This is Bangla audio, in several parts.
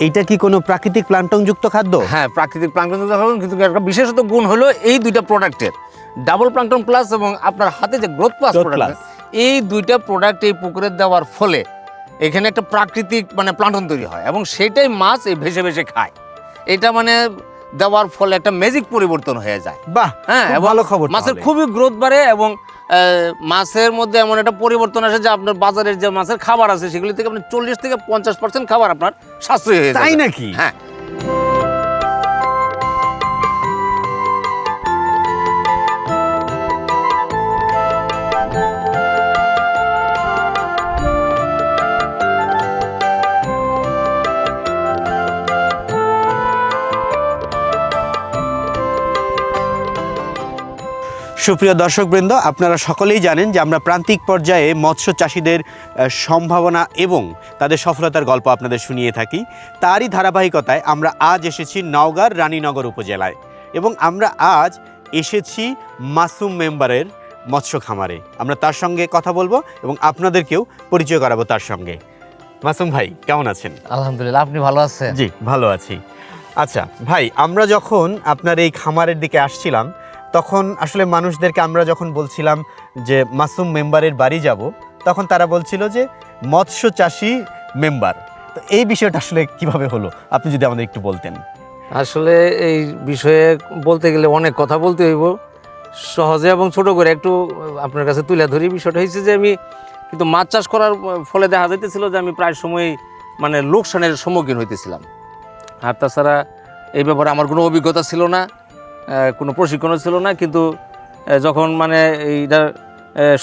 এইটা কি কোনো প্রাকৃতিক প্লান্টন যুক্ত খাদ্য? হ্যাঁ, প্রাকৃতিক প্লাঙ্কটন যুক্ত খাদ্য, কিন্তু একটা বিশেষত গুণ হলো এই দুইটা প্রোডাক্টের, ডাবল প্লাঙ্কটন প্লাস এবং আপনার হাতে যে গ্রোথ প্লাস প্রোডাক্ট, এই দুইটা প্রোডাক্ট এই পুকুরে দেওয়ার ফলে এখানে একটা প্রাকৃতিক মানে প্লান্টন তৈরি হয় এবং সেটাই মাছ এই ভেসে ভেসে খায়। এটা মানে দেওয়ার ফলে একটা ম্যাজিক পরিবর্তন হয়ে যায়। বাহ, হ্যাঁ, ভালো খবর। মাছের খুবই গ্রোথ বাড়ে এবং মাছের মধ্যে এমন একটা পরিবর্তন আসে যে আপনার বাজারের যে মাছের খাবার আছে সেগুলি থেকে আপনার 40 থেকে 50% খাবার আপনার সাশ্রয়ী হয়ে যায়। তাই নাকি? হ্যাঁ। সুপ্রিয় দর্শকবৃন্দ, আপনারা সকলেই জানেন যে আমরা প্রান্তিক পর্যায়ে মৎস্য চাষিদের সম্ভাবনা এবং তাদের সফলতার গল্প আপনাদের শুনিয়ে থাকি। তারই ধারাবাহিকতায় আমরা আজ এসেছি নওগাঁর রানীনগর উপজেলায় এবং আমরা আজ এসেছি মাসুম মেম্বারের মৎস্য খামারে। আমরা তার সঙ্গে কথা বলবো এবং আপনাদেরকেও পরিচয় করাবো তার সঙ্গে। মাসুম ভাই, কেমন আছেন? আলহামদুলিল্লাহ, আপনি ভালো আছেন? জি, ভালো আছি। আচ্ছা ভাই, আমরা যখন আপনার এই খামারের দিকে আসছিলাম তখন আসলে মানুষদেরকে আমরা যখন বলছিলাম যে মাসুম মেম্বারের বাড়ি যাব, তখন তারা বলছিল যে মৎস্য চাষি মেম্বার। তো এই বিষয়টা আসলে কিভাবে হলো, আপনি যদি আমাদের একটু বলতেন। আসলে এই বিষয়ে বলতে গেলে অনেক কথা বলতে হইব, সহজে এবং ছোট করে একটু আপনার কাছে তুলে ধরি। বিষয়টা হয়েছে যে আমি কিন্তু মাছ চাষ করার ফলে দেখা যাইতেছিল যে আমি প্রায় সময় মানে লোকসানের সম্মুখীন হইতেছিলাম। আর তাছাড়া এই ব্যাপারে আমার কোনো অভিজ্ঞতা ছিল না, কোনো প্রশিক্ষণও ছিল না। কিন্তু যখন মানে এইটার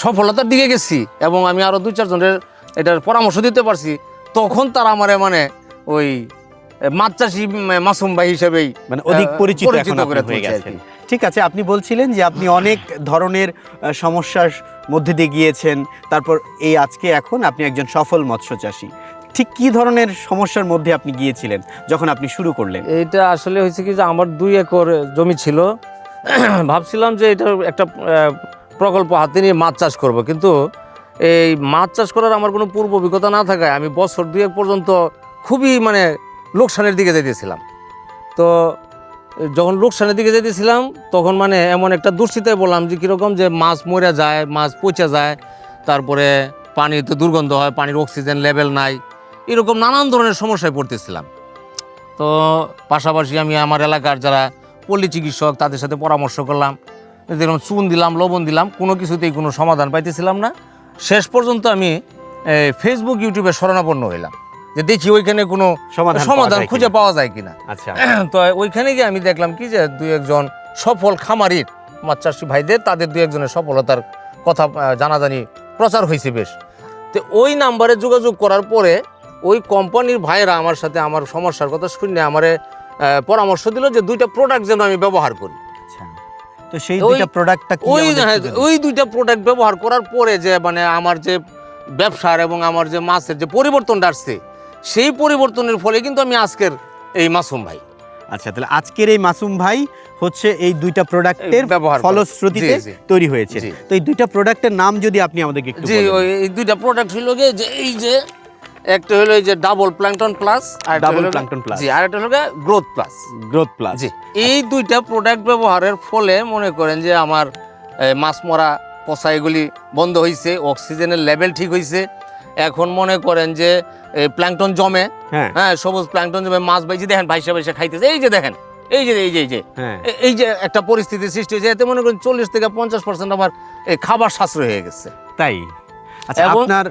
সফলতার দিকে গেছি এবং আমি আরও 2-4 জনের এটার পরামর্শ দিতে পারছি, তখন তারা আমারে মানে ওই মাছ চাষি মাসুম ভাই হিসেবেই মানে অধিক পরিচিত এখন আপনি হয়ে গেছেন। ঠিক আছে, আপনি বলছিলেন যে আপনি অনেক ধরনের সমস্যার মধ্যে দিয়ে গিয়েছেন, তারপর এই আজকে এখন আপনি একজন সফল মৎস্য চাষী। ঠিক কি ধরনের সমস্যার মধ্যে আপনি গিয়েছিলেন যখন আপনি শুরু করলেন? এইটা আসলে হয়েছে কি যে আমার 2 একর জমি ছিল, ভাবছিলাম যে এটা একটা প্রকল্প হাতে নিয়ে মাছ চাষ করব, কিন্তু এই মাছ চাষ করার আমার কোনো পূর্ব অভিজ্ঞতা না থাকায় আমি বছর 2 পর্যন্ত খুবই মানে লোকসানের দিকে যেতেছিলাম। তো যখন লোকসানের দিকে যেতেছিলাম তখন মানে এমন একটা দুশ্চিন্তায় বললাম যে কীরকম যে মাছ মরে যায়, মাছ পচে যায়, তারপরে পানিতে দুর্গন্ধ হয়, পানির অক্সিজেন লেভেল নাই, এরকম নানান ধরনের সমস্যায় পড়তেছিলাম। তো পাশাপাশি আমি আমার এলাকার যারা পল্লী চিকিৎসক তাদের সাথে পরামর্শ করলাম, যেরকম চুন দিলাম, লবণ দিলাম, কোনো কিছুতেই কোনো সমাধান পাইতেছিলাম না। শেষ পর্যন্ত আমি ফেসবুক ইউটিউবে শরণাপন্ন হইলাম যে দেখি ওইখানে কোনো সমাধান খুঁজে পাওয়া যায় কিনা। আচ্ছা, তো ওইখানে গিয়ে আমি দেখলাম কি যে 2-1 সফল খামারির মাছ চাষি ভাইদের, তাদের 2-1 সফলতার কথা জানাজানি প্রচার হয়েছে বেশ। তো ওই নাম্বারে যোগাযোগ করার পরে ওই কোম্পানির ভাইয়েরা আমার সাথে আমার সমস্যার কথা শুনে আমারে পরামর্শ দিল যে 2টা প্রোডাক্ট যেন আমি ব্যবহার করি। আচ্ছা, তো সেই 2টা প্রোডাক্টটা কি? ওই 2টা প্রোডাক্ট ব্যবহার করার পরে যে মানে আমার যে ব্যবসার এবং আমার যে মাছের যে পরিবর্তনটা আসছে, সেই পরিবর্তনের ফলে কিন্তু আমি আজকের এই মাসুম ভাই। আচ্ছা, তাহলে আজকের এই মাসুম ভাই হচ্ছে এই 2টা প্রোডাক্টের ফলশ্রুতিতে তৈরি হয়েছে। তো এই 2টা প্রোডাক্টের নাম যদি আপনি আমাদেরকে একটু বলেন। এই 2টা প্রোডাক্ট হলো যে এই যে একটা হলো এই যে ডাবল প্লাঙ্কটন প্লাস, আর ডাবল প্লাঙ্কটন প্লাস, জি, আর একটা হলো গ্রোথ প্লাস। গ্রোথ প্লাস, জি। এই 2টা প্রোডাক্ট ব্যবহারের ফলে মনে করেন যে আমার মাছ মরা পচা এগুলি বন্ধ হয়েছে, অক্সিজেনের লেভেল ঠিক হয়েছে। এখন মনে করেন যে প্লাঙ্কটন জমে, হ্যাঁ, সবুজ প্লাঙ্কটন জমে, মাছ ভাই যে দেখেন ভাইসা ভাইসা খাইতেছে, এই যে দেখেন, এই যে এই যে এই যে এই যে একটা পরিস্থিতি সৃষ্টি হয়েছে। এতে মনে করেন 40 থেকে 50% আমার এই খাবার সাশ্রয় হয়ে গেছে। তাই? আচ্ছা, আপনার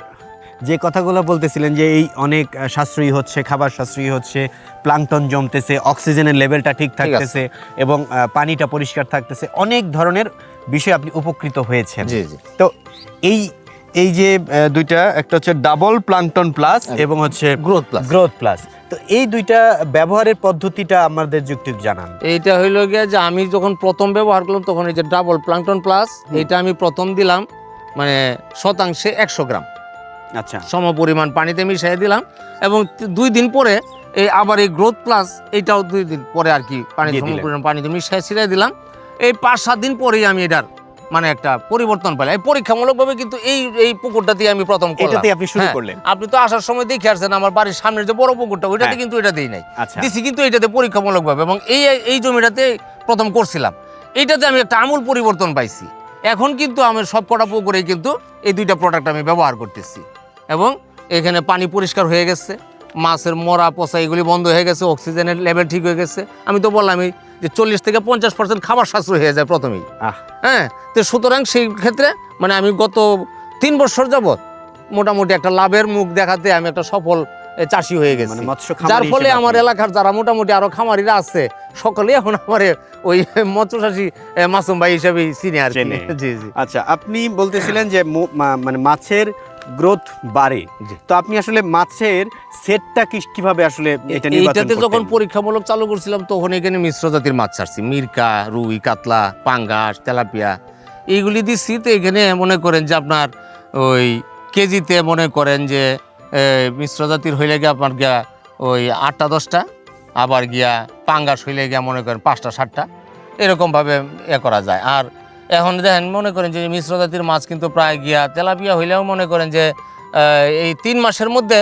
যে কথাগুলো বলতেছিলেন যে এই অনেক সাশ্রয়ী হচ্ছে, খাবার সাশ্রয়ী হচ্ছে, প্লাঙ্কটন জমতেছে, অক্সিজেনের লেভেলটা ঠিক থাকতেছে এবং পানিটা পরিষ্কার থাকতেছে, অনেক ধরনের বিষয় আপনি উপকৃত হয়েছেন। জি জি। তো এই যে 2টা, একটা হচ্ছে ডাবল প্লাঙ্কটন প্লাস এবং হচ্ছে গ্রোথ প্লাস, তো এই 2টা ব্যবহারের পদ্ধতিটা আমাদের যুক্তি জানান। এইটা হইল গিয়ে যে আমি যখন প্রথম ব্যবহার করলাম তখন এই যে ডাবল প্লাঙ্কটন প্লাস, এইটা আমি প্রথম দিলাম মানে শতাংশে 100 গ্রাম, আচ্ছা, সম পরিমাণ পানিতে মিশিয়ে দিলাম এবং 2 দিন পরে এই আবার এই গ্রোথ প্লাস এইটাও 2 দিন পরে আর কি পানিতে মিশিয়ে ছিটিয়ে দিলাম। এই 5-7 দিন পরেই আমি এটার মানে একটা পরিবর্তন পেলাম। এই পরীক্ষামূলকভাবে কিন্তু এই পুকুরটা দিয়ে আমি প্রথম করলাম। এটাতে আপনি শুরু হ্যাঁ, করলেন। আপনি তো আসার সময় দেখে আসছেন আমার বাড়ির সামনের যে বড় পুকুরটা, ওইটাতে হ্যাঁ। কিন্তু এটা দেই নাই, আচ্ছা। দিছি কিন্তু এইটাতে পরীক্ষামূলকভাবে, এবং এই জমিটাতে প্রথম করছিলাম। এইটাতে আমি একটা আমূল পরিবর্তন পাইছি। এখন কিন্তু আমি সব কটা পুকুরেই কিন্তু এই দুইটা প্রোডাক্ট আমি ব্যবহার করতেছি, এবং এখানে পানি পরিষ্কার হয়ে গেছে, মাছের মরা পচা এগুলি বন্ধ হয়ে গেছে, অক্সিজেনের লেভেল ঠিক হয়ে গেছে। আমি তো বললামই যে 40 থেকে 50% খাবার সাশ্রয় হয়ে যায় প্রথমেই। হ্যাঁ, তো সুতরাং সেই ক্ষেত্রে মানে আমি গত 3 বছর যাবৎ মোটামুটি একটা লাভের মুখ দেখাতে আমি একটা সফল চাষি হয়ে গেছি, মানে মৎস্য খামারি যার ফলে হিসেবে আমার আপনি- এলাকার যারা মোটামুটি আরো খামারিরা আছে সকলেই এখন আমার ওই মৎস্য চাষি মাসুম ভাই হিসেবে চিনি আর কি। চেনে। জি জি। আচ্ছা, আপনি বলতেছিলেন যে মানে মাছের গ্রোথ বাড়ে, জি। তো আপনি আসলে মাছের সেটটা কিভাবে আসলে এটা নির্বাচন এইটাতে যখন করতেন? পরীক্ষামূলক চালু করছিলাম তখন এখানে মিশ্র জাতির মাছ ছাড়ছি, মিরকা, রুই, কাতলা, পাঙ্গাস, তেলাপিয়া এইগুলি দিচ্ছি। তো এখানে মনে করেন যে আপনার ওই কেজিতে মনে করেন যে মিশ্র জাতির হইলে গিয়ে আপনার গিয়া ওই 8টা 10টা, আবার গিয়া পাঙ্গাস হইলে গিয়া মনে করেন 5টা 7টা, এরকমভাবে করা যায়। আর এখন দেখেন মনে করেন যে মিশ্র জাতির মাছ কিন্তু প্রায় গিয়া তেলাপিয়া হইলেও মনে করেন যে এই 3 মাসের মধ্যে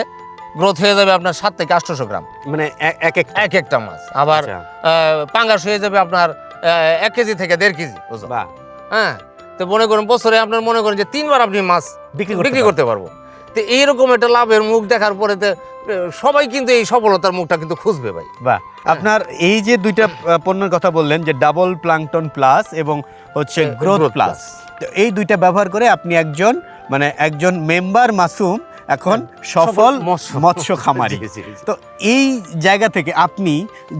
গ্রোথ হয়ে যাবে আপনার 7 থেকে 800 গ্রাম মানে এক একটা মাছ। আবার আচ্ছা। পাঙ্গাস হয়ে যাবে আপনার 1 কেজি থেকে 1.5 কেজি ওজন। বাহ, হ্যাঁ, তো মনে করেন বছরে আপনার মনে করেন যে 3 বার আপনি মাছ বিক্রি করতে পারবো। তো এইরকম একটা লাভের মুখ দেখার পরে তো সবাই কিন্তু এই সফলতার মুখটা কিন্তু খুঁজবে ভাই। বাহ। আপনার এই যে দুইটা পণ্যের কথা বললেন, যে ডাবল প্লাঙ্কটন প্লাস এবং হচ্ছে গ্রোথ Growth প্লাস, Plus। তো এই দুইটা ব্যবহার করে আপনি একজন মেম্বার মাসুম এখন সফল মৎস্য খামারি। জি, জি, জি। তো এই জায়গা থেকে আপনি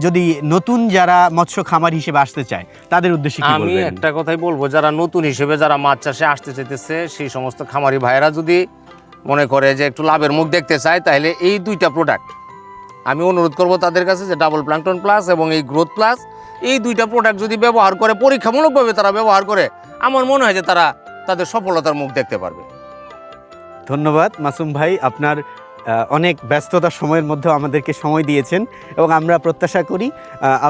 যদি নতুন যারা মৎস্য খামারি হিসেবে আসতে চায় তাদের উদ্দেশ্যে কি আমি বলবেন? একটা কথাই বলবো, যারা নতুন হিসেবে যারা মাছ চাষে আসতে চাইতেছে সেই সমস্ত খামারি ভাইয়েরা যদি মনে করে যে একটু লাভের মুখ দেখতে চায়, তাহলে এই দুইটা প্রোডাক্ট আমি অনুরোধ করব তাদের কাছে যে ডাবল প্লাঙ্কটন প্লাস এবং এই গ্রোথ প্লাস, এই দুইটা প্রোডাক্ট যদি ব্যবহার করে পরীক্ষামূলকভাবে তারা ব্যবহার করে, আমার মনে হয় যে তারা তাদের সফলতার মুখ দেখতে পারবে। ধন্যবাদ মাসুম ভাই, আপনার অনেক ব্যস্ততার সময়ের মধ্যেও আমাদেরকে সময় দিয়েছেন, এবং আমরা প্রত্যাশা করি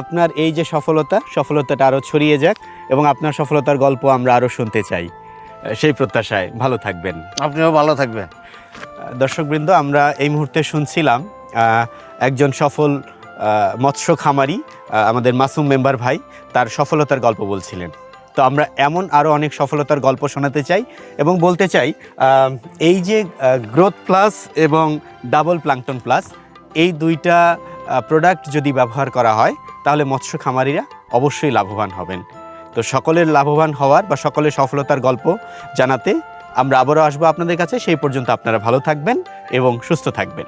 আপনার এই যে সফলতাটা আরও ছড়িয়ে যাক, এবং আপনার সফলতার গল্প আমরা আরও শুনতে চাই। সেই প্রত্যাশায় ভালো থাকবেন। আপনিও ভালো থাকবেন। দর্শকবৃন্দ, আমরা এই মুহূর্তে শুনছিলাম একজন সফল মৎস্য খামারি আমাদের মাসুম মেম্বার ভাই তার সফলতার গল্প বলছিলেন। তো আমরা এমন আরও অনেক সফলতার গল্প শোনাতে চাই এবং বলতে চাই এই যে গ্রোথ প্লাস এবং ডাবল প্লাঙ্কটন প্লাস, এই দুইটা প্রোডাক্ট যদি ব্যবহার করা হয় তাহলে মৎস্য খামারিরা অবশ্যই লাভবান হবেন। তো সকলের লাভবান হওয়ার বা সকলের সফলতার গল্প জানাতে আমরা আবারও আসবো আপনাদের কাছে। সেই পর্যন্ত আপনারা ভালো থাকবেন এবং সুস্থ থাকবেন।